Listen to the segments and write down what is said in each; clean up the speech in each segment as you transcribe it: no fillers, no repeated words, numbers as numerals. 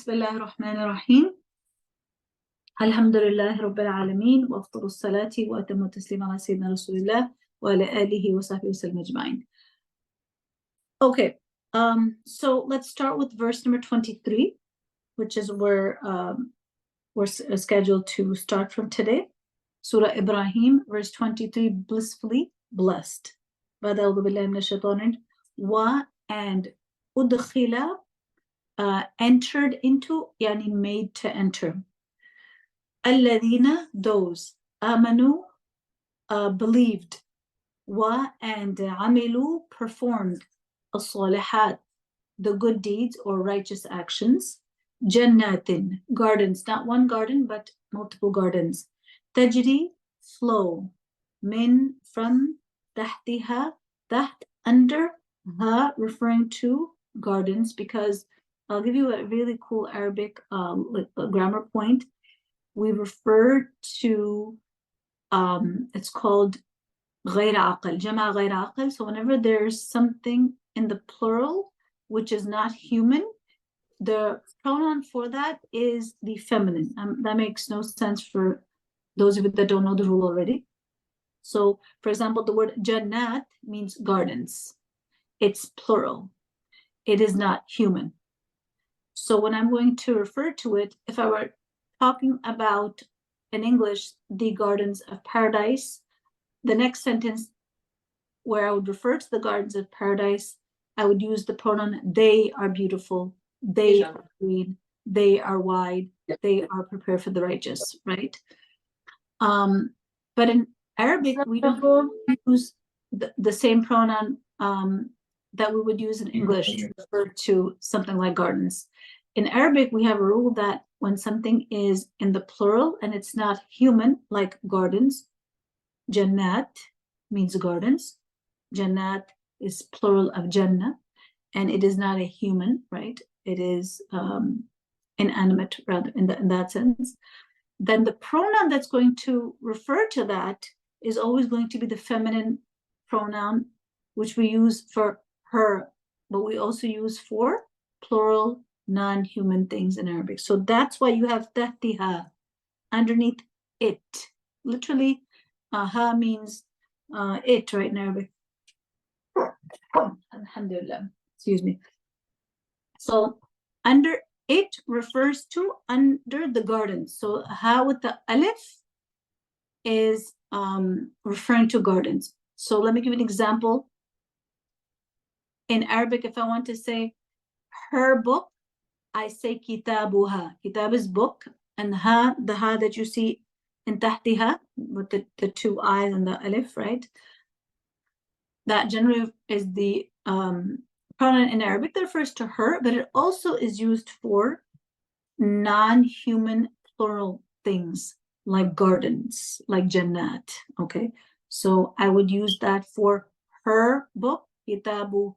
Bismillah ar-Rahman ar-Rahim. Alhamdulillah Rabbil Alameen. Wa afdalu salati wa atammu taslim ala Sayyidina Rasulillah wa ala alihi wa sahbihi wa sallam ajma'in. Okay, so let's start with verse number 23, which is where we're scheduled to start from today. Surah Ibrahim, verse 23, blissfully blessed. Ba'da billahi minash shaitanir wa and udkhila, entered into, yani made to enter. Alladhina, those, amanu, believed, wa and amilu, performed, as-salihat, the good deeds or righteous actions, jannatin, gardens, not one garden but multiple gardens, tajri, flow, min, from, tahtiha, taht, under, ha, referring to gardens, because I'll give you a really cool Arabic grammar point. We refer to, it's called غير عقل, جمع غير عقل. So whenever there's something in the plural which is not human, the pronoun for that is the feminine. That makes no sense for those of you that don't know the rule already. So, for example, the word jannat means gardens. It's plural. It is not human. So when I'm going to refer to it, if I were talking about, in English, the gardens of paradise, the next sentence where I would refer to the gardens of paradise, I would use the pronoun they are beautiful, they are green, they are wide, they are prepared for the righteous, right? But in Arabic, we don't use the same pronoun that we would use in English to refer to something like gardens. In Arabic, we have a rule that when something is in the plural and it's not human, like gardens, jannat means gardens. Jannat is plural of jannah, and it is not a human, right? It is inanimate, rather, in that sense. Then the pronoun that's going to refer to that is always going to be the feminine pronoun, which we use for her, but we also use for plural non-human things in Arabic. So that's why you have tahtiha, underneath it. Literally, ha means it, right, in Arabic. Alhamdulillah, excuse me. So under it refers to under the garden. So ha with the alif is referring to gardens. So let me give you an example. In Arabic, if I want to say her book, I say kitabuha. Kitab is book, and ha, the ha that you see in tahtiha with the two eyes and the alif, right? That generally is the pronoun in Arabic that refers to her, but it also is used for non-human plural things like gardens, like jannat, okay? So I would use that for her book, kitabuha,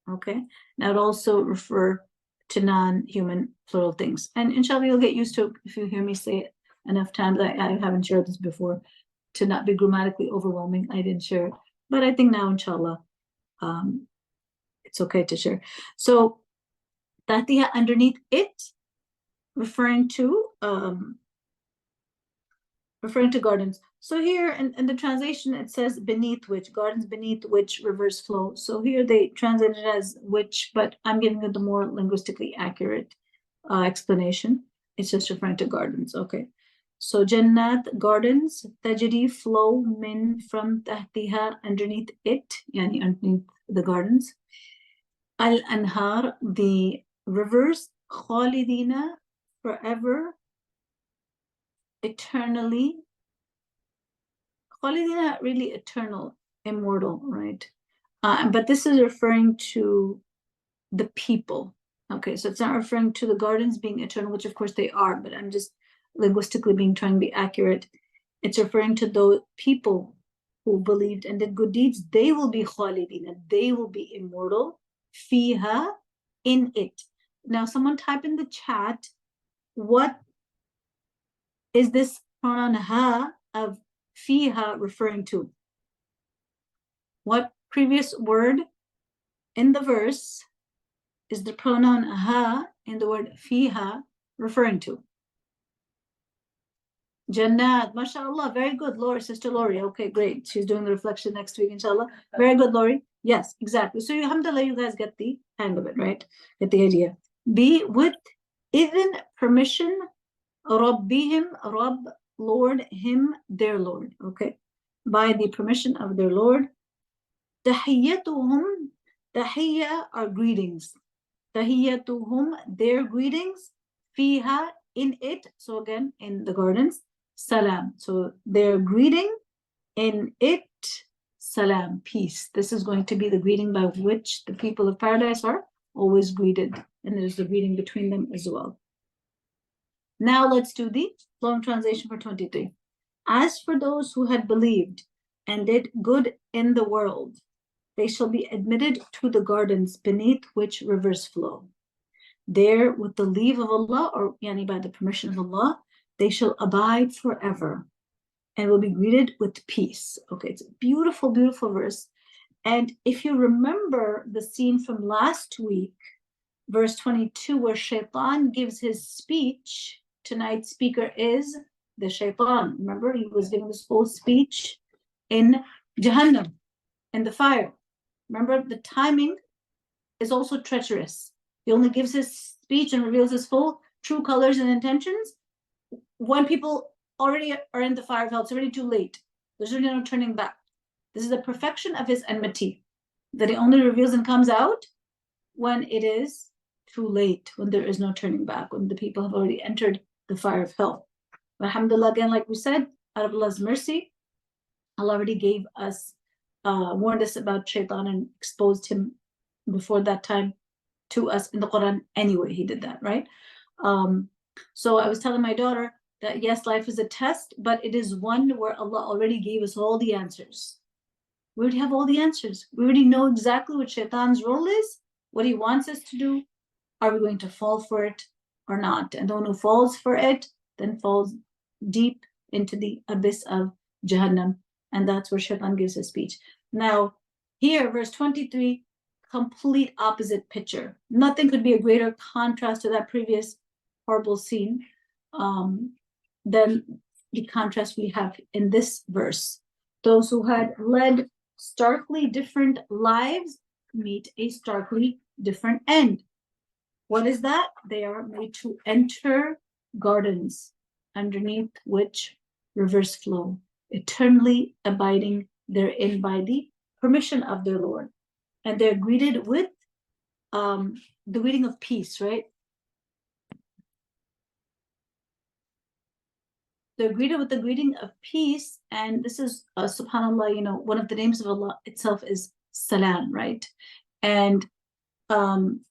okay? And I would also refer to non-human plural things. And inshallah, you'll get used to it if you hear me say it enough times. I haven't shared this before to not be grammatically overwhelming. I didn't share it, but I think now, inshallah, it's okay to share. So tahtiha, underneath it, referring to gardens. So here in the translation, it says beneath which, gardens beneath which rivers flow. So here they translated it as which, but I'm giving it the more linguistically accurate explanation. It's just referring to gardens, okay? So jannat, gardens, tajri, flow, min, from, tahtiha, underneath it, yani underneath the gardens. Al-anhar, the rivers, khalidina, forever, eternally. Khalidina, really eternal, immortal, right? But this is referring to the people. Okay, so it's not referring to the gardens being eternal, which of course they are, but I'm just linguistically trying to be accurate. It's referring to those people who believed and did good deeds. They will be khalidina, they will be immortal, fiha, in it. Now someone type in the chat, what is this pronoun ha of fiha referring to? What previous word in the verse is the pronoun ha in the word fiha referring to? Jannat, mashallah, very good, Lori, sister Lori. Okay, great. She's doing the reflection next week, inshallah. Very good, Lori. Yes, exactly. So, alhamdulillah, you guys get the hang of it, right? Get the idea. Be with even permission, Rabbihim, Rabb, Lord, him, their Lord. Okay, by the permission of their Lord. Tahiyyatuhum, tahiyya are greetings. Tahiyyatuhum, their greetings. Fiha, in it. So again, in the gardens. Salam. So their greeting in it, salam, peace. This is going to be the greeting by which the people of paradise are always greeted. And there's the greeting between them as well. Now let's do the long translation for 23. As for those who had believed and did good in the world, they shall be admitted to the gardens beneath which rivers flow. There, with the leave of Allah, or yani by the permission of Allah, they shall abide forever and will be greeted with peace. Okay, it's a beautiful, beautiful verse. And if you remember the scene from last week, verse 22, where Shaitan gives his speech, tonight's speaker is the Shaitan. Remember, he was giving this whole speech in Jahannam, in the fire. Remember, the timing is also treacherous. He only gives his speech and reveals his full true colors and intentions when people already are in the fire of hell. It's already too late. There's really no turning back. This is the perfection of his enmity, that he only reveals and comes out when it is too late, when there is no turning back, when the people have already entered the fire of hell. But alhamdulillah, again, like we said, out of Allah's mercy, Allah already gave us, warned us about Shaitan and exposed him before that time to us in the Quran anyway. He did that, right? So I was telling my daughter that yes, life is a test, but it is one where Allah already gave us all the answers. We already have all the answers. We already know exactly what Shaitan's role is, what he wants us to do. Are we going to fall for it or not? And the one who falls for it then falls deep into the abyss of Jahannam. And that's where Shaitan gives his speech. Now, here, verse 23, complete opposite picture. Nothing could be a greater contrast to that previous horrible scene than the contrast we have in this verse. Those who had led starkly different lives meet a starkly different end. What is that? They are made to enter gardens underneath which rivers flow, eternally abiding therein by the permission of their Lord. And they're greeted with the greeting of peace, right? They're greeted with the greeting of peace. And this is, subhanAllah, one of the names of Allah itself is Salam, right? And one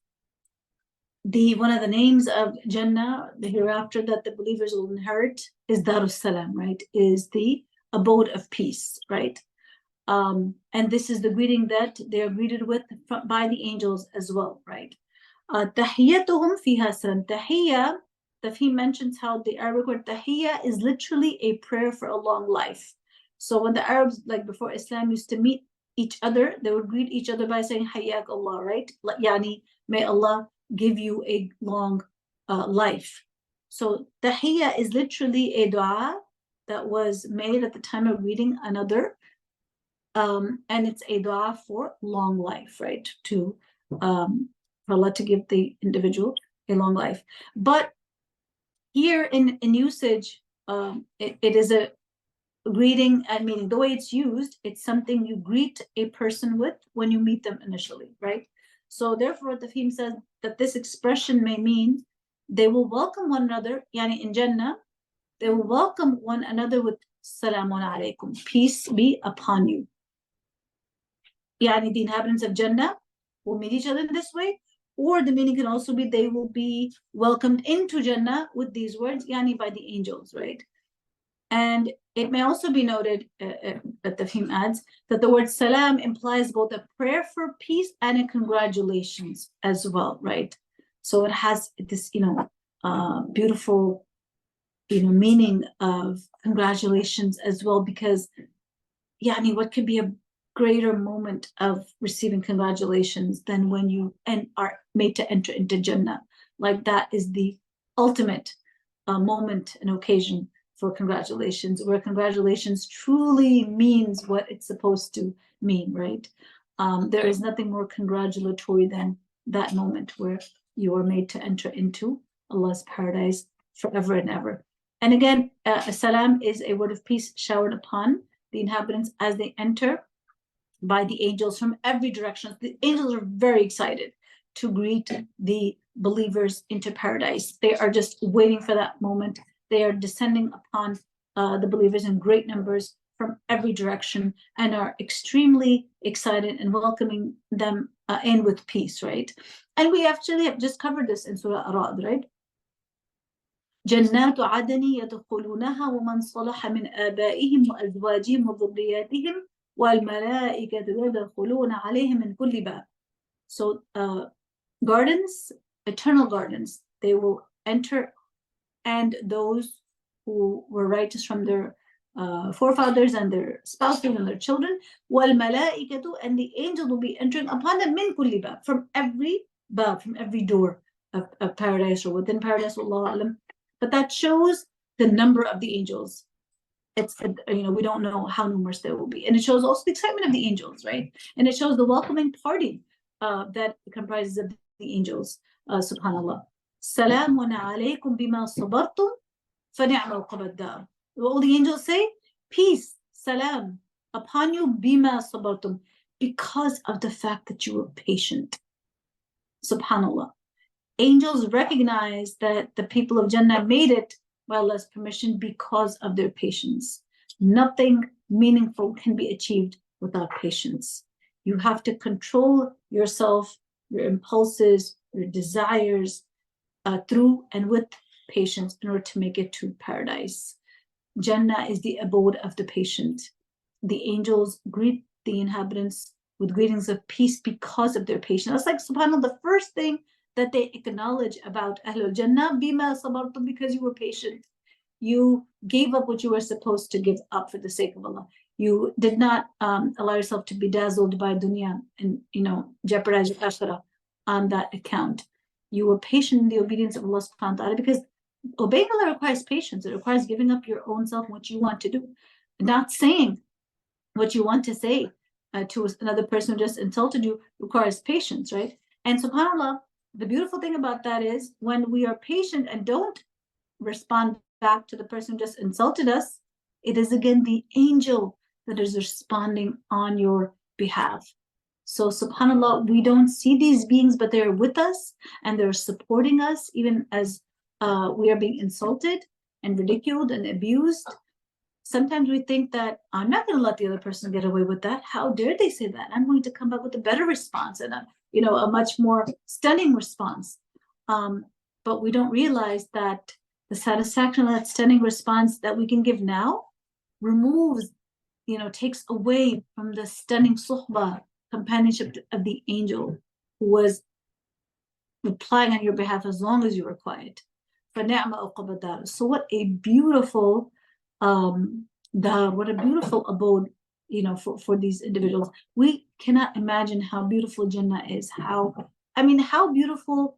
of the names of Jannah, the hereafter that the believers will inherit, is Darus Salam, right? Is the abode of peace, right? And this is the greeting that they are greeted with by the angels as well, right? Tahiyyatuhum fiha salam. Tahiyya, he mentions how the Arabic word tahiyya is literally a prayer for a long life. So when the Arabs, like before Islam, used to meet each other, they would greet each other by saying hayyak Allah, right? Yani, may Allah give you a long life. So tahiyya is literally a dua that was made at the time of greeting another, and it's a dua for long life, right? To for Allah to give the individual a long life. But here in usage, it is a greeting, and meaning the way it's used, it's something you greet a person with when you meet them initially, right? So therefore, the theme says that this expression may mean they will welcome one another, yani in Jannah, they will welcome one another with Salamun alaykum, peace be upon you. Yani the inhabitants of Jannah will meet each other in this way, or the meaning can also be they will be welcomed into Jannah with these words, yani by the angels, right? And it may also be noted that the theme adds that the word salam implies both a prayer for peace and a congratulations as well, right? So it has this, beautiful, meaning of congratulations as well, because, what could be a greater moment of receiving congratulations than when you are made to enter into Jannah. like that is the ultimate moment and occasion for congratulations, where congratulations truly means what it's supposed to mean, right? There is nothing more congratulatory than that moment where you are made to enter into Allah's paradise forever and ever. And again, salam is a word of peace showered upon the inhabitants as they enter by the angels from every direction. The angels are very excited to greet the believers into paradise. They are just waiting for that moment. They are descending upon the believers in great numbers from every direction and are extremely excited and welcoming them in with peace, right? And we actually have just covered this in Surah Ar-Ra'd, right? جنات عدن يدخلونها ومن صلح من آبائهم وأزواجهم وذرياتهم والملائكة يدخلون عليهم من كل باب. So gardens, eternal gardens, they will enter, and those who were righteous from their forefathers and their spouses and their children, والملائكة, and the angels will be entering upon them من كل باب, from every door of paradise or within paradise, Wallahu Alam. But that shows the number of the angels. It's, we don't know how numerous there will be. And it shows also the excitement of the angels, right? And it shows the welcoming party that comprises of the angels, subhanAllah. Salamun alaykum bima sabartum fa ni'ma uqbad dar. All the angels say, peace, salam, upon you, bima sabartum, because of the fact that you were patient. Subhanallah. Angels recognize that the people of Jannah made it by Allah's permission because of their patience. Nothing meaningful can be achieved without patience. You have to control yourself, your impulses, your desires through and with patience in order to make it to paradise. Jannah is the abode of the patient. The angels greet the inhabitants with greetings of peace because of their patience. That's like, subhanAllah, the first thing that they acknowledge about Ahlul Jannah, bima sabartum, because you were patient. You gave up what you were supposed to give up for the sake of Allah. You did not allow yourself to be dazzled by dunya and jeopardize your akhirah on that account. You were patient in the obedience of Allah subhanahu wa ta'ala, because obeying Allah requires patience. It requires giving up your own self and what you want to do. Not saying what you want to say to another person who just insulted you requires patience, right? And subhanAllah, the beautiful thing about that is when we are patient and don't respond back to the person who just insulted us, it is again the angel that is responding on your behalf. So subhanAllah, we don't see these beings, but they're with us and they're supporting us even as we are being insulted and ridiculed and abused. Sometimes we think that I'm not going to let the other person get away with that. How dare they say that? I'm going to come back with a better response and a much more stunning response. But we don't realize that the satisfaction of that stunning response that we can give now removes, takes away from the stunning suhbah, companionship of the angel who was replying on your behalf as long as you were quiet. So what a beautiful what a beautiful abode, for these individuals. We cannot imagine how beautiful Jannah is. How beautiful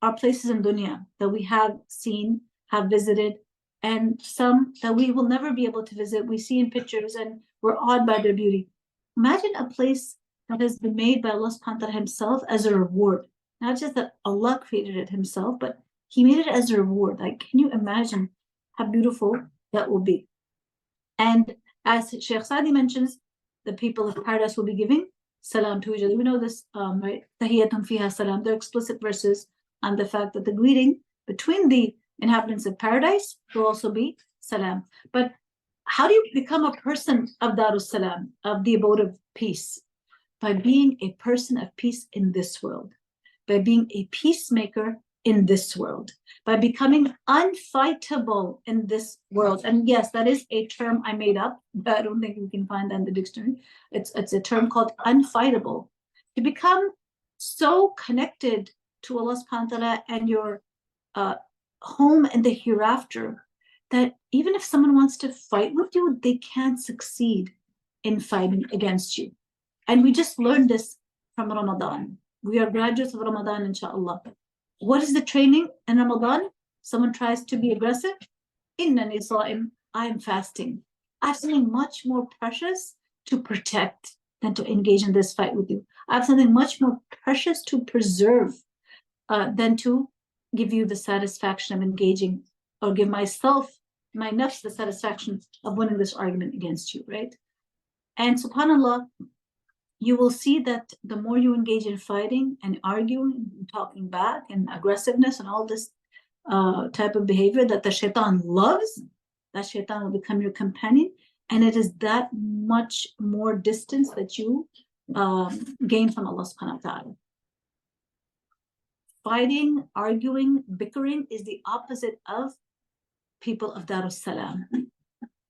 are places in dunya that we have seen, have visited, and some that we will never be able to visit. We see in pictures and we're awed by their beauty. Imagine a place that has been made by Allah subhanahu wa ta'ala himself as a reward. Not just that Allah created it himself, but he made it as a reward. Like, can you imagine how beautiful that will be? And as Sheikh Sadi mentions, the people of paradise will be giving salam to each other. We know this, right? Tahiyyatun fiha salam. They're explicit verses on the fact that the greeting between the inhabitants of paradise will also be salam. But how do you become a person of Darus Salam, of the abode of peace? By being a person of peace in this world, by being a peacemaker in this world, by becoming unfightable in this world. And yes, that is a term I made up, but I don't think we can find that in the dictionary. It's a term called unfightable. To become so connected to Allah subhanahu wa ta'ala and your home and the hereafter that even if someone wants to fight with you, they can't succeed in fighting against you. And we just learned this from Ramadan. We are graduates of Ramadan, inshallah. What is the training in Ramadan? Someone tries to be aggressive. Innani sa'im, I am fasting. I have something much more precious to protect than to engage in this fight with you. I have something much more precious to preserve than to give you the satisfaction of engaging, or give myself, my nafs, the satisfaction of winning this argument against you, right? And subhanAllah, you will see that the more you engage in fighting and arguing, and talking back and aggressiveness and all this type of behavior that the shaitan loves, that shaitan will become your companion. And it is that much more distance that you gain from Allah subhanahu wa ta'ala. Fighting, arguing, bickering is the opposite of people of Darus Salam.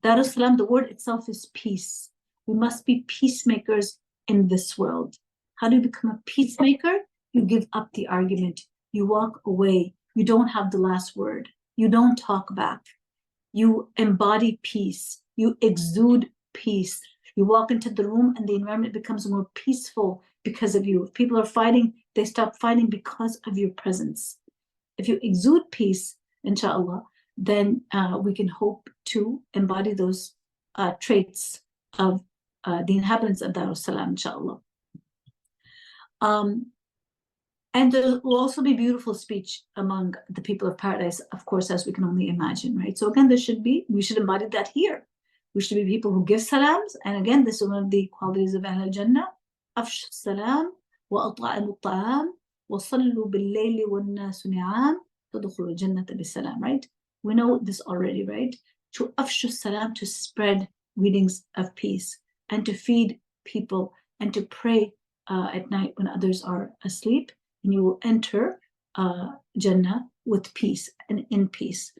Darus Salam, the word itself is peace. We must be peacemakers in this world. How do you become a peacemaker? You give up the argument. You walk away. You don't have the last word. You don't talk back. You embody peace. You exude peace. You walk into the room and the environment becomes more peaceful because of you. If people are fighting, they stop fighting because of your presence. If you exude peace, inshallah, then we can hope to embody those traits of the inhabitants of Darus Salam, inshallah. And there will also be beautiful speech among the people of paradise, of course, as we can only imagine, right? So again, we should embody that here. We should be people who give salams. And again, this is one of the qualities of Ahl Jannah. Afsh salam wa at'amu ta'am wa sallu bil-layli wan-nasu ni'am tadkhulu jannata bis-salam, right? We know this already, right? To afshu salam, to spread greetings of peace, and to feed people, and to pray at night when others are asleep, and you will enter Jannah with peace and in peace.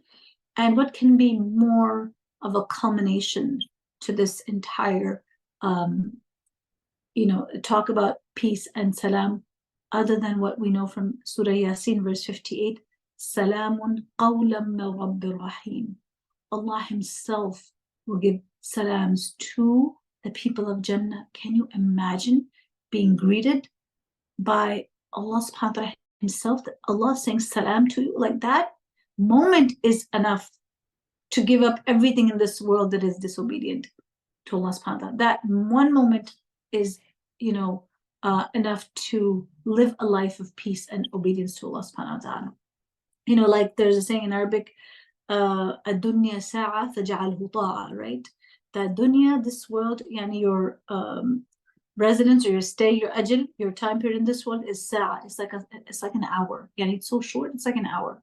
And what can be more of a culmination to this entire, talk about peace and salam, other than what we know from Surah Yasin, verse 58, Salamun qawlam min Rabbir Rahim. Allah Himself will give salams to the people of Jannah. Can you imagine being greeted by Allah subhanahu wa ta'ala Himself? Allah saying salam to you, like that moment is enough to give up everything in this world that is disobedient to Allah subhanahu wa ta'ala. That one moment is, enough to live a life of peace and obedience to Allah subhanahu wa ta'ala. Like there's a saying in Arabic, ad-dunya sa'a faj'alhu ta'a, right? That dunya, this world, your residence or your stay, your ajal, your time period in this world is sa'a. It's like an hour. It's so short, it's like an hour.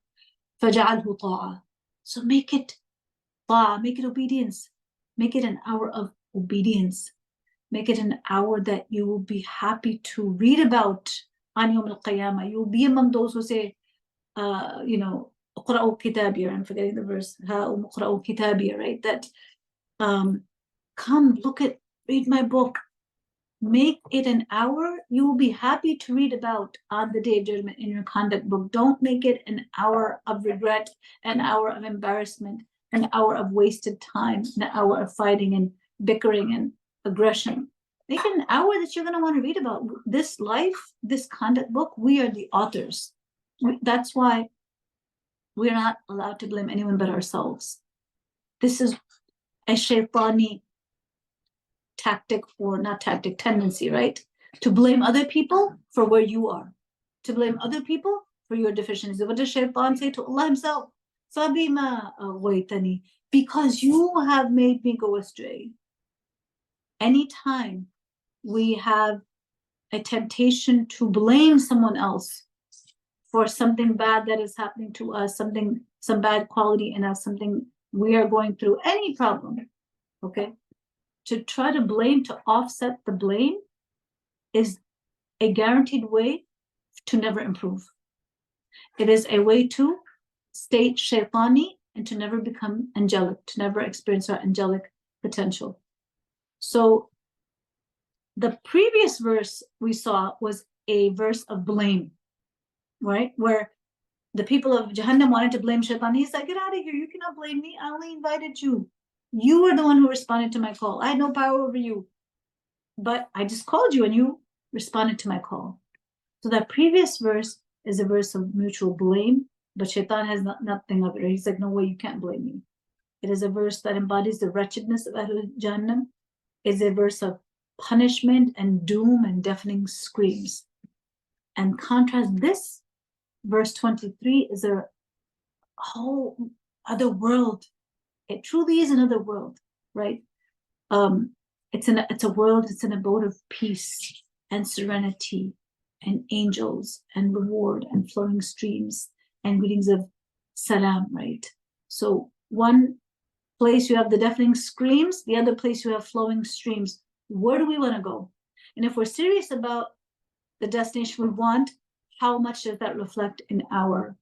Faj'alhu ta'a. So make it ta'a, make it obedience. Make it an hour of obedience. Make it an hour that you will be happy to read about on Yawm al-Qiyamah. You will be among those who say, اقرأوا كتابي, I'm forgetting the verse, اقرأوا كتابي, right? That come, read my book. Make it an hour you will be happy to read about on the Day of Judgment in your conduct book. Don't make it an hour of regret, an hour of embarrassment, an hour of wasted time, an hour of fighting and bickering and aggression. Make it an hour that you're going to want to read about. This life, this conduct book, we are the authors. That's why we're not allowed to blame anyone but ourselves. This is a shaitani tactic, or not tactic, tendency, right? To blame other people for where you are. To blame other people for your deficiencies. What does shaitan say to Allah Himself? فَبِمَا أَغْوَيْتَنِي, because you have made me go astray. Anytime we have a temptation to blame someone else for something bad that is happening to us, some bad quality in us, something we are going through, any problem, okay? To try to blame, to offset the blame, is a guaranteed way to never improve. It is a way to stay shaitani and to never become angelic, to never experience our angelic potential. So the previous verse we saw was a verse of blame, right? Where the people of Jahannam wanted to blame shaitan. He's like, get out of here. You cannot blame me. I only invited you. You were the one who responded to my call. I had no power over you. But I just called you and you responded to my call. So that previous verse is a verse of mutual blame, but shaitan has nothing of it. He's like, no way, you can't blame me. It is a verse that embodies the wretchedness of Ahlul Jannah. It's a verse of punishment and doom and deafening screams. And contrast this, verse 23 is a whole other world. It truly is another world, right? It's a world, it's an abode of peace and serenity and angels and reward and flowing streams and greetings of salam, right? So one place you have the deafening screams, the other place you have flowing streams. Where do we want to go? And if we're serious about the destination we want, how much does that reflect in our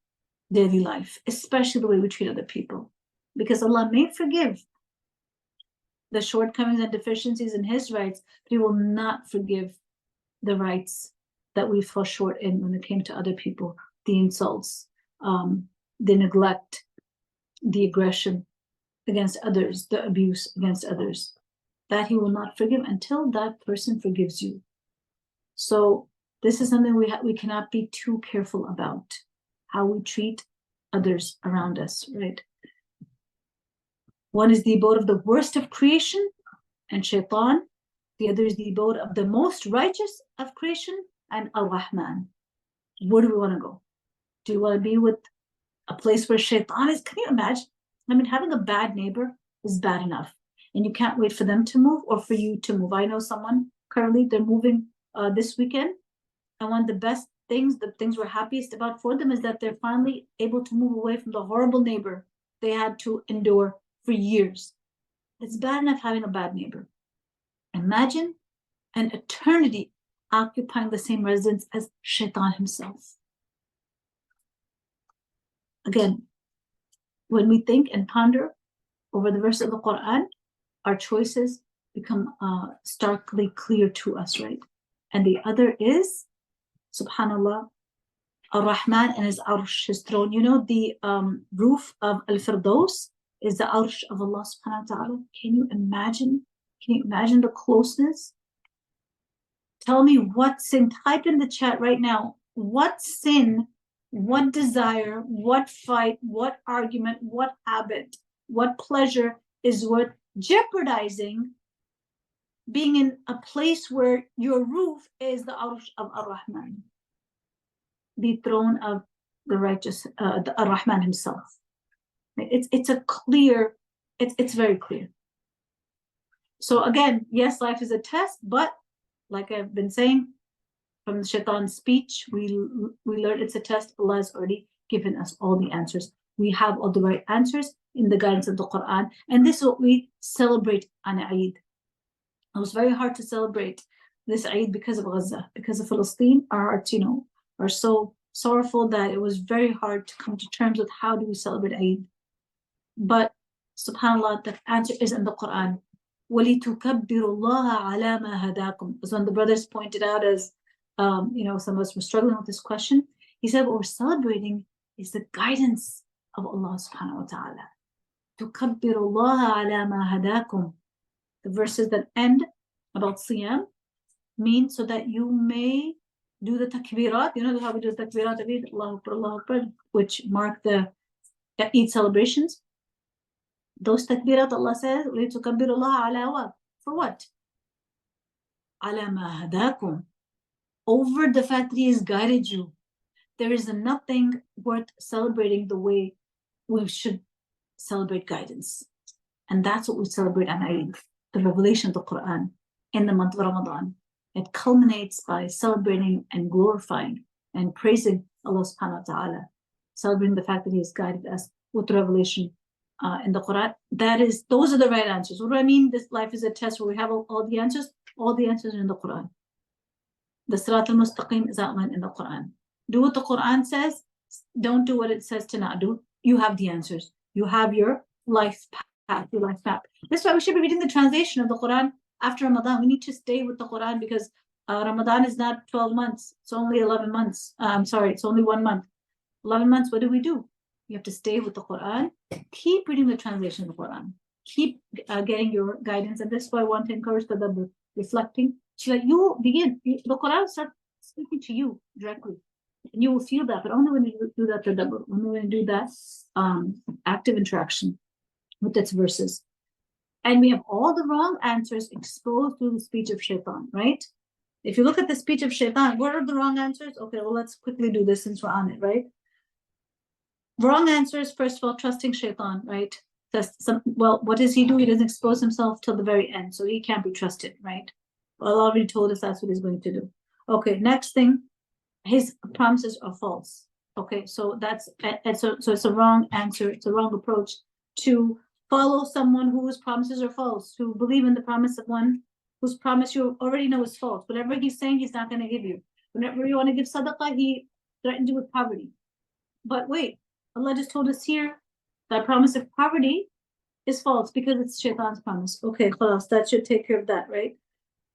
daily life, especially the way we treat other people? Because Allah may forgive the shortcomings and deficiencies in His rights, but He will not forgive the rights that we fell short in when it came to other people, the insults, the neglect, the aggression against others, the abuse against others. That He will not forgive until that person forgives you. So this is something we cannot be too careful about, how we treat others around us, right? One is the abode of the worst of creation and shaitan. The other is the abode of the most righteous of creation and Ar-Rahman. Where do we want to go? Do you want to be with a place where shaitan is? Can you imagine? I mean, having a bad neighbor is bad enough. And you can't wait for them to move or for you to move. I know someone currently, they're moving this weekend. And one of the best things, the things we're happiest about for them is that they're finally able to move away from the horrible neighbor they had to endure for years. It's bad enough having a bad neighbor. Imagine an eternity occupying the same residence as shaitan himself. Again, when we think and ponder over the verse of the Quran, our choices become starkly clear to us, right? And the other is, subhanallah, Ar-Rahman and His Arsh, His throne. You know, the roof of Al-Firdaus is the Arsh of Allah subhanahu wa ta'ala. Can you imagine? Can you imagine the closeness? Tell me what sin, type in the chat right now, what sin, what desire, what fight, what argument, what habit, what pleasure is worth jeopardizing being in a place where your roof is the Arsh of Ar-Rahman, the throne of the righteous, the Ar-Rahman himself. It's a clear, it's very clear. So again, yes, life is a test, but like I've been saying, from the shaitan's speech, we learn it's a test. Allah has already given us all the answers. We have all the right answers in the guidance of the Quran. And this is what we celebrate on Eid. It was very hard to celebrate this Eid because of Gaza, because of Palestine. Our hearts, are so sorrowful that it was very hard to come to terms with how do we celebrate Eid. But subhanAllah, the answer is in the Quran. وَلِتُكَبِّرُوا اللَّهَ عَلَى مَا هَدَاكُمْ. As one of the brothers pointed out, as some of us were struggling with this question, he said what we're celebrating is the guidance of Allah subhanahu wa ta'ala. تُكَبِّرُوا اللَّهَ عَلَى مَا هَدَاكُمْ. The verses that end about Siyam mean so that you may do the takbirat. You know how we do the takbirat of Eid, Allahu Akbar, Allahu Akbar, which mark the Eid celebrations. Those takbirat, Allah says, لِتُكَبِّرُوا اللَّهَ عَلَى what? For what? عَلَى مَا هَدَاكُمْ. Over the fact that He has guided you. There is nothing worth celebrating the way we should celebrate guidance. And that's what we celebrate on Eid, the revelation of the Quran in the month of Ramadan. It culminates by celebrating and glorifying and praising Allah subhanahu wa ta'ala, celebrating the fact that He has guided us with the revelation in the Quran. Those are the right answers. What do I mean? This life is a test where we have all the answers. All the answers are in the Quran. The Sirat al-Mustaqim is outlined in the Quran. Do what the Quran says. Don't do what it says to not do. You have the answers. You have your life path, your life map. That's why we should be reading the translation of the Quran after Ramadan. We need to stay with the Quran because Ramadan is not 12 months. It's only 11 months. It's only 1 month. 11 months, what do? You have to stay with the Quran. Keep reading the translation of the Quran. Keep getting your guidance. And this is why I want to encourage the reflecting. You begin. The Quran starts speaking to you directly. And you will feel that, but only when you do that tadabbur, only when you do that active interaction with its verses. And we have all the wrong answers exposed through the speech of shaitan, right? If you look at the speech of shaitan, what are the wrong answers? Okay, well, let's quickly do this since we're on it, right? Wrong answers, first of all, trusting shaitan, right? Well, what does he do? He doesn't expose himself till the very end, so he can't be trusted, right? Well, Allah already told us that's what he's going to do. Okay, next thing, his promises are false. Okay, so that's so it's a wrong answer, it's a wrong approach to follow someone whose promises are false, to believe in the promise of one whose promise you already know is false. Whatever he's saying, he's not going to give you. Whenever you want to give sadaqah, he threatens you with poverty. But wait, Allah just told us here that promise of poverty is false because it's shaitan's promise. Okay, khalas, that should take care of that, right?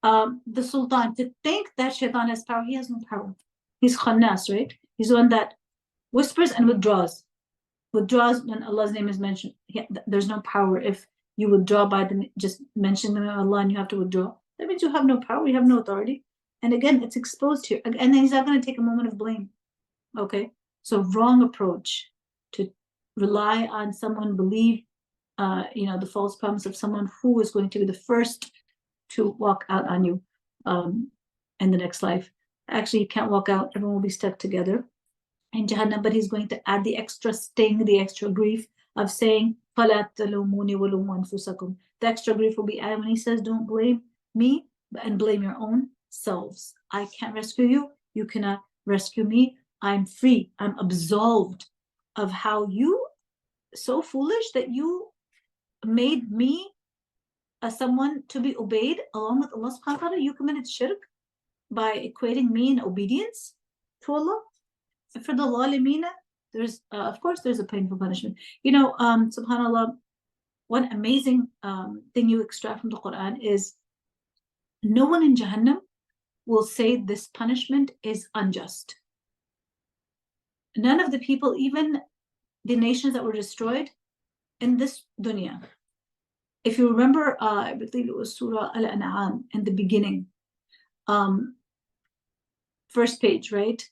The sultan, to think that shaitan has power, he has no power. He's khannas, right? He's the one that whispers and withdraws. Withdraws when Allah's name is mentioned. There's no power if you withdraw by just mentioning the name of Allah and you have to withdraw. That means you have no power, you have no authority. And again, it's exposed here. And then he's not going to take a moment of blame. Okay? So wrong approach to rely on someone, believe the false promise of someone who is going to be the first to walk out on you in the next life. Actually, you can't walk out, everyone will be stuck together in Jahannam, but he's going to add the extra sting, the extra grief of saying, فَلَا تَلُومُونِي وَلُومُوا أَنفُسَكُمْ. The extra grief will be added when he says, don't blame me and blame your own selves. I can't rescue you, you cannot rescue me. I'm free, I'm absolved of how you, so foolish that you made me someone to be obeyed along with Allah subhanahu wa ta'ala. You committed shirk by equating me in obedience to Allah. For the zalimina, there's of course there's a painful punishment. Subhanallah, one amazing thing you extract from the Quran is no one in Jahannam will say this punishment is unjust. None of the people, even the nations that were destroyed in this dunya. If you remember, I believe it was Surah Al-An'am in the beginning, first page, right?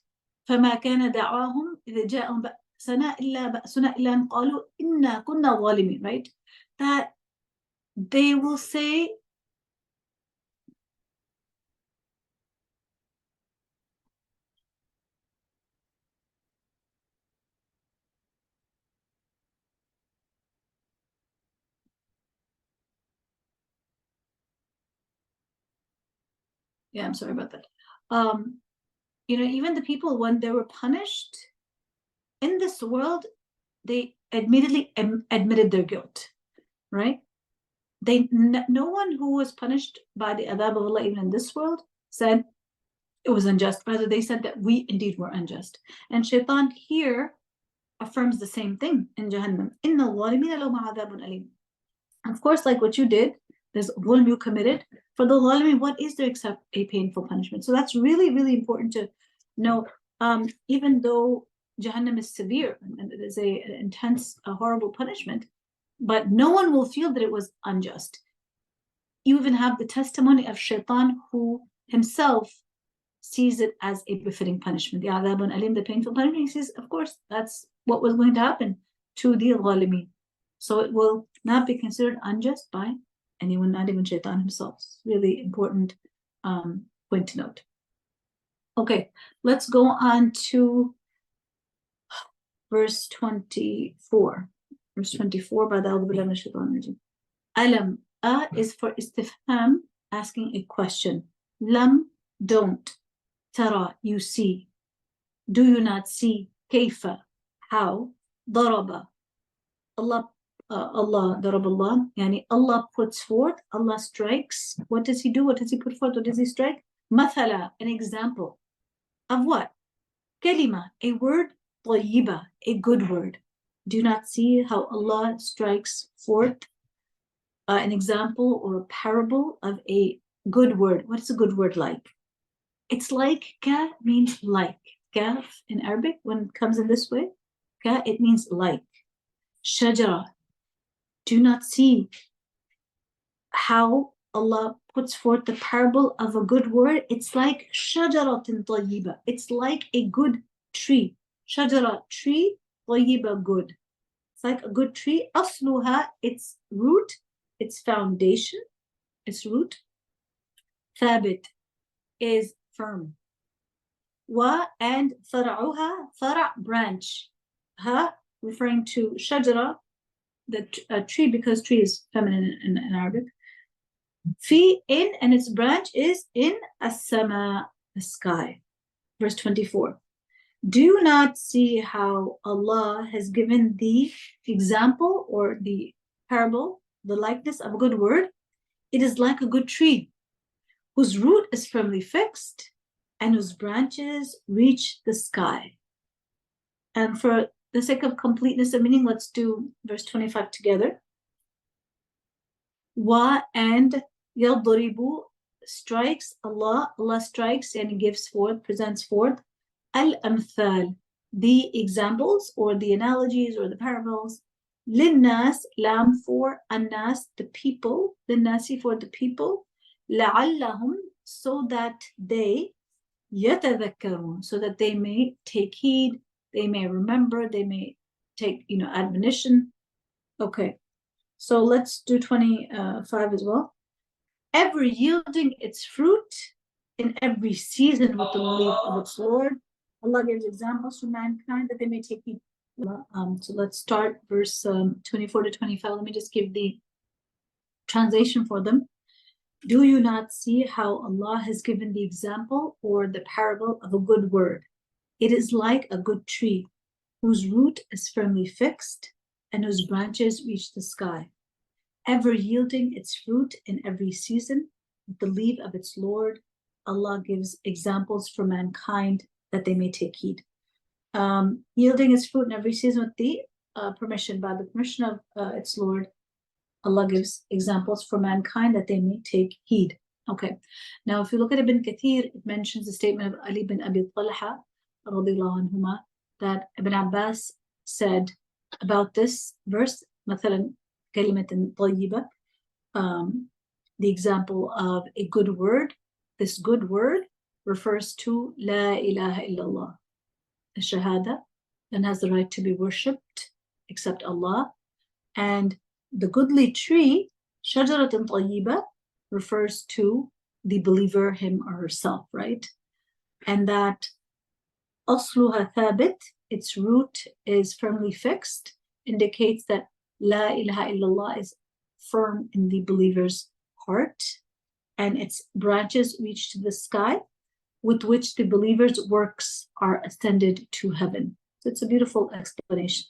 فما كان دعواهم إذا جاءهم بأسنا إلا بأسنا إلا أن قالوا إنا كنا ظالمين, right? That they will say, yeah, I'm sorry about that. Even the people, when they were punished in this world, they admittedly admitted their guilt, right? No one who was punished by the adab of Allah, even in this world, said it was unjust. Rather, they said that we indeed were unjust. And shaitan here affirms the same thing in Jahannam. Inna al-zalimina lahum adhabun alim. Of course, like what you did, there's zulm you committed. For the zalimin, what is there except a painful punishment? So that's really, really important to know. Even though Jahannam is severe and it is an intense, a horrible punishment, but no one will feel that it was unjust. You even have the testimony of shaitan, who himself sees it as a befitting punishment. The adhabun alim, the painful punishment, he says, of course, that's what was going to happen to the zalimin. So it will not be considered unjust by anyone, not even shaitan himself. It's really important point to note. Okay, let's go on to verse 24. Verse 24, Alam, is for istifham, asking a question. Lam, don't. Tara, you see. Do you not see? Kayfa, how? Daraba, Allah, darab Allah, yani Allah puts forth, Allah strikes. What does he do? What does he put forth? What does he strike? Mathala, an example. Of what? Kalima, a word. Tayyiba, a good word. Do you not see how Allah strikes forth an example or a parable of a good word? What is a good word like? It's like, ka means like. Kaf in Arabic, when it comes in this way, ka, it means like. Shajara, do not see how Allah puts forth the parable of a good word? It's like shajaratin tayyiba. It's like a good tree. Shajara, tree. طيبة, good. It's like a good tree. أصلها, its root, its foundation, its root. ثابت, is firm. And فرعها, فرع, branch. Ha, referring to shajara, the tree, because tree is feminine in Arabic. Fi, in, and its branch is in as-sama, the sky. Verse 24. Do you not see how Allah has given the example or the parable, the likeness of a good word? It is like a good tree whose root is firmly fixed and whose branches reach the sky. And for the sake of completeness of meaning, let's do verse 25 together. Wa, and yadribu, strikes, Allah strikes and gives forth, presents forth al-amthal, the examples or the analogies or the parables. Linnas, lam, for annas, the people, linnasi, for the people, la'allahum, so that they, yatadhakkarun, so that they may take heed, they may remember, they may take, admonition. Okay, so let's do 25 as well. Ever yielding its fruit in every season with the belief of its Lord. Allah gives examples for mankind that they may take heed. So let's start verse 24 to 25. Let me just give the translation for them. Do you not see how Allah has given the example or the parable of a good word? It is like a good tree whose root is firmly fixed and whose branches reach the sky, ever yielding its fruit in every season with the leave of its Lord. Allah gives examples for mankind that they may take heed. Yielding its fruit in every season with the permission, by the permission of its Lord, Allah gives examples for mankind that they may take heed. Okay, now if you look at Ibn Kathir, it mentions the statement of Ali bin Abi Talha radiallahu anhuma, that Ibn Abbas said about this verse, مثلا كلمة طيبة, the example of a good word. This good word refers to La ilaha illallah, the Shahada, and has the right to be worshipped except Allah. And the goodly tree, Shajaratun Tayyiba, refers to the believer, him or herself, right? And that Asluha Thabit, its root is firmly fixed, indicates that La ilaha illallah is firm in the believer's heart, and its branches reach to the sky, with which the believer's works are ascended to heaven. So it's a beautiful explanation.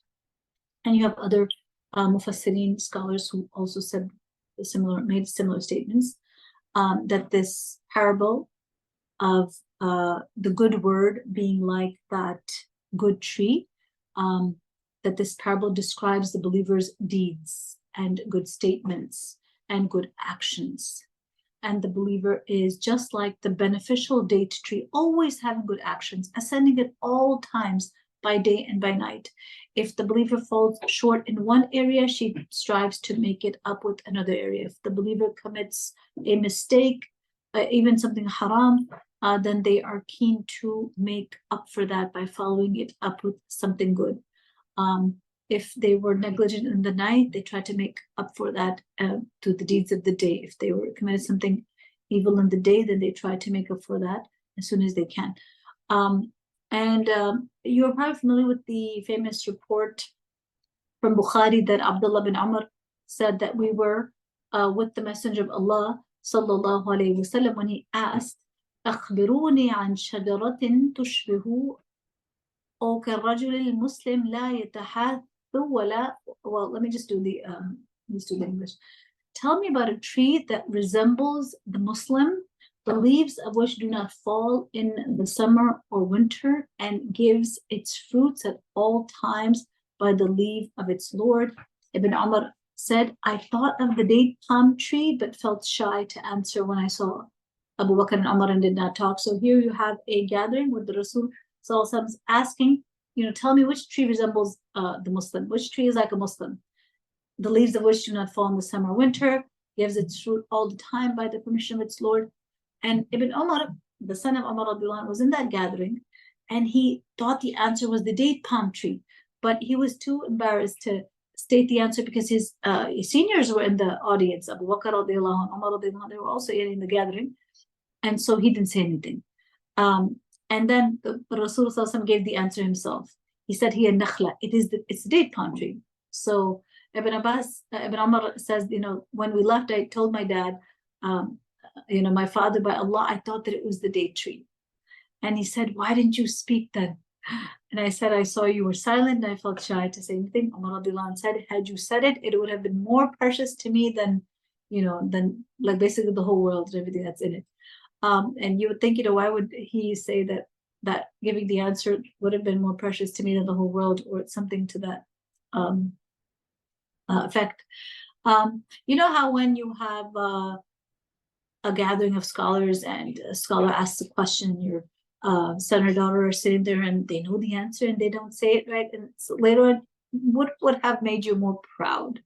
And you have other Mufassirin scholars who also said made similar statements, that this parable of the good word being like that good tree, that this parable describes the believer's deeds and good statements and good actions. And the believer is just like the beneficial date tree, always having good actions, ascending at all times, by day and by night. If the believer falls short in one area, she strives to make it up with another area. If the believer commits a mistake, even something haram, then they are keen to make up for that by following it up with something good. If they were negligent in the night, they try to make up for that through the deeds of the day. If they were committed something evil in the day, then they try to make up for that as soon as they can. You're probably familiar with the famous report from Bukhari that Abdullah bin Umar said that we were with the Messenger of Allah sallallahu alaihi wasallam when he asked, أخبروني عن شجرة تشبه أو كالرجل المسلم لا يتحاث ولا. Well, let me just do the English. Tell me about a tree that resembles the Muslim, the leaves of which do not fall in the summer or winter, and gives its fruits at all times by the leave of its Lord. Ibn Umar said, I thought of the date palm tree, but felt shy to answer when I saw Abu Bakr and Umar and did not talk. So here you have a gathering with the Rasul asking, tell me which tree resembles the Muslim, which tree is like a Muslim, the leaves of which do not fall in the summer or winter, gives its fruit all the time by the permission of its Lord. And Ibn Umar, the son of Umar, was in that gathering, and he thought the answer was the date palm tree, but he was too embarrassed to state the answer because his seniors were in the audience. Abu Bakr radiallahu anhu, Umar radiallahu anhu, they were also in the gathering, and so he didn't say anything. And then the Rasul gave the answer himself. He said, "Here nakhla, it's the date palm tree." So Ibn Umar says, when we left, I told my dad, my father, by Allah, I thought that it was the date tree. And he said, "Why didn't you speak then?" And I said, "I saw you were silent, and I felt shy to say anything." Umar said, "Had you said it, it would have been more precious to me than like basically the whole world and everything that's in it." And you would think, why would he say that giving the answer would have been more precious to me than the whole world, or something to that effect. You know how when you have a gathering of scholars and a scholar asks a question, your son or daughter are sitting there and they know the answer and they don't say it right, and so later on, what would have made you more proud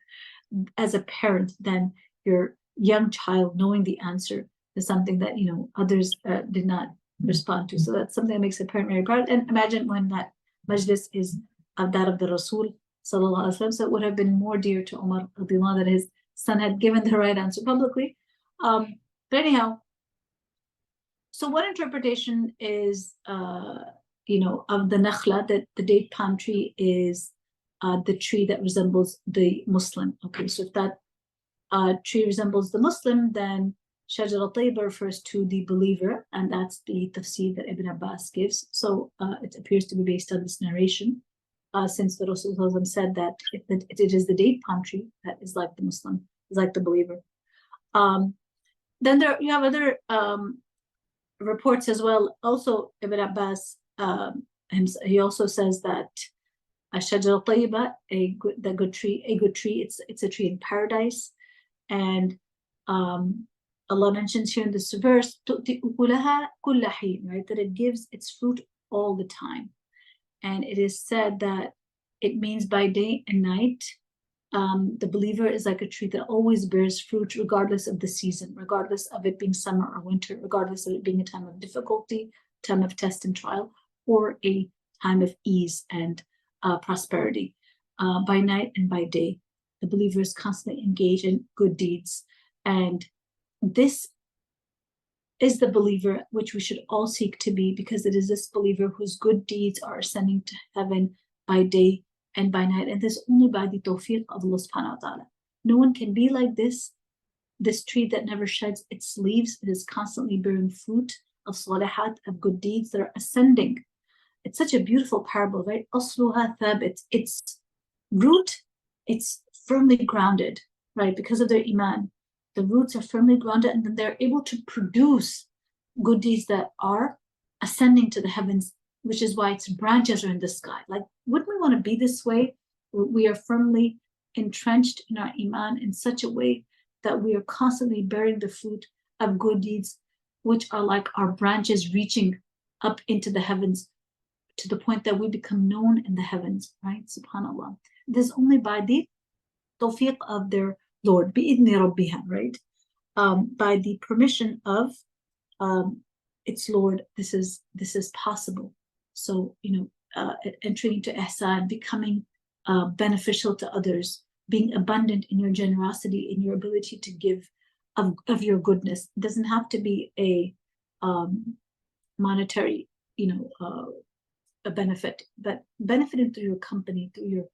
as a parent than your young child knowing the answer to something that others did not respond to? So that's something that makes a parent very proud. And imagine when that majlis is that of the Rasul sallallahu alaihi wasallam. So it would have been more dear to Umar that his son had given the right answer publicly. But anyhow, so one interpretation is of the nakhla, that the date palm tree is the tree that resembles the Muslim. Okay, so if that tree resembles the Muslim, then Shajar al-Tayyiba refers to the believer, and that's the tafsir that Ibn Abbas gives. So it appears to be based on this narration, since the Rasulullah said that it is the date palm tree that is like the Muslim, is like the believer. Then you have other reports as well. Also, Ibn Abbas, he also says that Shajar al-Tayyiba, the good tree, it's a tree in paradise, and Allah mentions here in this verse, right, that it gives its fruit all the time. And it is said that it means by day and night. The believer is like a tree that always bears fruit regardless of the season, regardless of it being summer or winter, regardless of it being a time of difficulty, time of test and trial, or a time of ease and prosperity. By night and by day, the believer is constantly engaged in good deeds. And this is the believer which we should all seek to be, because it is this believer whose good deeds are ascending to heaven by day and by night, and this only by the tawfiq of Allah subhanahu wa ta'ala. No one can be like this tree that never sheds its leaves. It is constantly bearing fruit of salihat, of good deeds that are ascending. It's such a beautiful parable, right? Asluha thabit, its root, it's firmly grounded, right? Because of their iman. The roots are firmly grounded, and then they're able to produce good deeds that are ascending to the heavens, which is why its branches are in the sky. Like, wouldn't we want to be this way? We are firmly entrenched in our iman in such a way that we are constantly bearing the fruit of good deeds, which are like our branches reaching up into the heavens to the point that we become known in the heavens, right? Subhanallah. This is only by the tawfiq of their Lord, bi'idni rabbiha, right? By the permission of its Lord, this is possible. So, entering into ihsan, becoming beneficial to others, being abundant in your generosity, in your ability to give of your goodness. It doesn't have to be a monetary, a benefit, but benefiting through your company, through your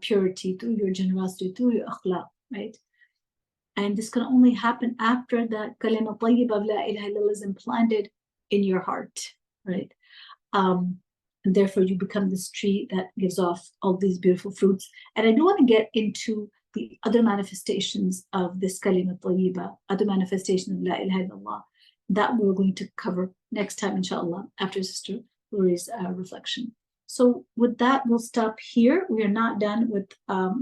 purity, through your generosity, through your akhlaq, right? And this can only happen after that kalima tayyibah of la ilaha illallah is implanted in your heart, right? And therefore you become this tree that gives off all these beautiful fruits. And I do want to get into the other manifestations of this kalima tayyibah, other manifestations of la ilaha illallah, that we're going to cover next time, inshallah, after Sister Lori's reflection. So with that, we'll stop here. We are not done with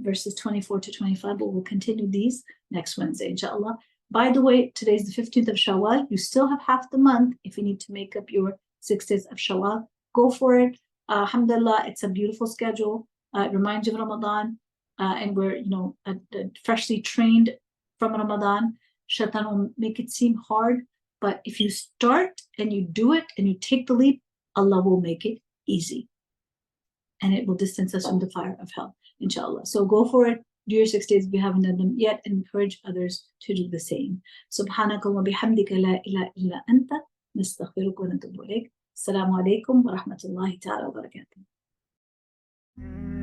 verses 24 to 25, but we'll continue these next Wednesday, inshallah. By the way, today's the 15th of Shawwal. You still have half the month. If you need to make up your 6 days of Shawwal, go for it. Alhamdulillah, it's a beautiful schedule. It reminds you of Ramadan. And we're, freshly trained from Ramadan. Shaitan will make it seem hard. But if you start and you do it and you take the leap, Allah will make it easy. And it will distance us from the fire of hell, inshallah. So go for it. Do your 6 days if you haven't done them yet, and encourage others to do the same. Subhanaka wa bihamdika la ilaha illa anta nastaghfiruka wa natubu ilayk. Assalamu alaikum wa rahmatullahi ta'ala wa barakatuh.